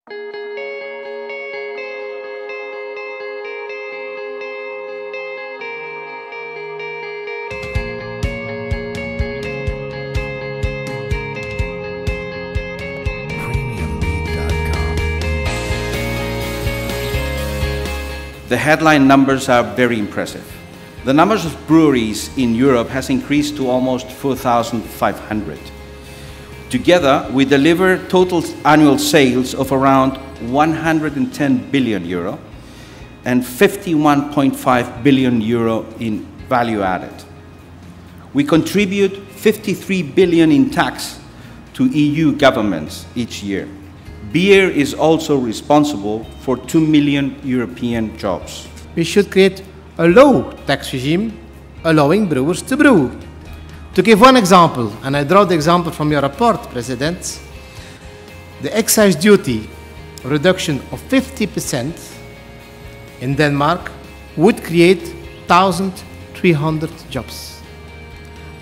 The headline numbers are very impressive. The numbers of breweries in Europe has increased to almost 4,500. Together, we deliver total annual sales of around 110 billion euro and 51.5 billion euro in value added. We contribute 53 billion in tax to EU governments each year. Beer is also responsible for 2 million European jobs. We should create a low tax regime allowing brewers to brew. To give one example, and I draw the example from your report, President, the excise duty reduction of 50% in Denmark would create 1,300 jobs.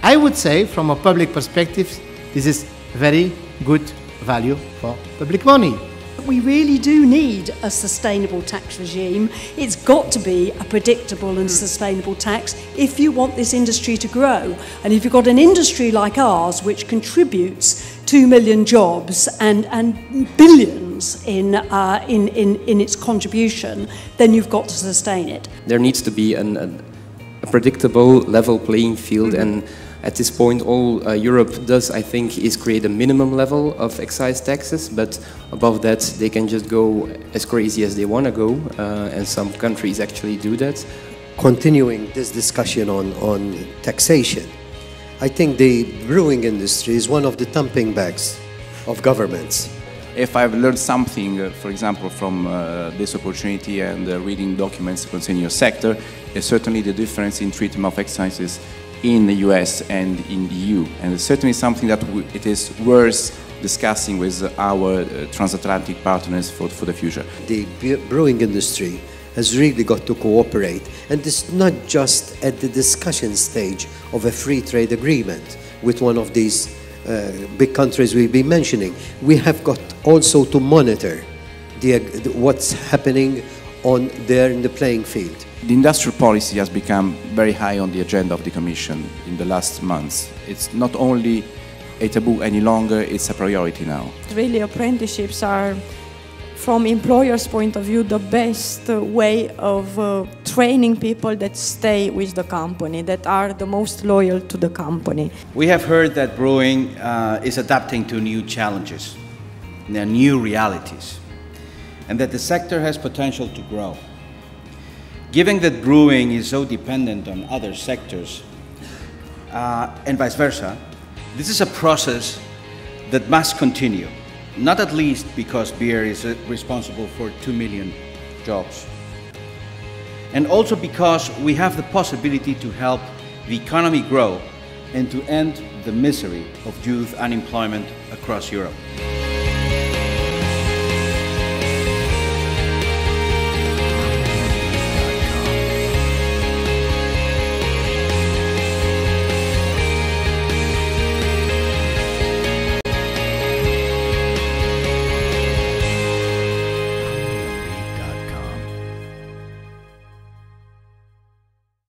I would say, from a public perspective, this is very good value for public money. We really do need a sustainable tax regime. It's got to be a predictable and sustainable tax if you want this industry to grow. And if you've got an industry like ours which contributes 2 million jobs and billions in its contribution, then you've got to sustain it. There needs to be a predictable level playing field, and at this point, all Europe does, I think, is create a minimum level of excise taxes, but above that, they can just go as crazy as they want to go, and some countries actually do that. Continuing this discussion on taxation, I think the brewing industry is one of the dumping bags of governments. If I've learned something, for example, from this opportunity and reading documents concerning your sector, is certainly the difference in treatment of excises in the US and in the EU. And it's certainly something that it is worth discussing with our transatlantic partners for the future. The brewing industry has really got to cooperate, and it's not just at the discussion stage of a free trade agreement with one of these big countries we've been mentioning. We have got also to monitor what's happening on there in the playing field. The industrial policy has become very high on the agenda of the Commission in the last months. It's not only a taboo any longer, it's a priority now. Really, apprenticeships are, from employers' point of view, the best way of training people that stay with the company, that are the most loyal to the company. We have heard that brewing is adapting to new challenges, new realities, and that the sector has potential to grow. Given that brewing is so dependent on other sectors, and vice versa, this is a process that must continue, not at least because beer is responsible for 2 million jobs, and also because we have the possibility to help the economy grow and to end the misery of youth unemployment across Europe.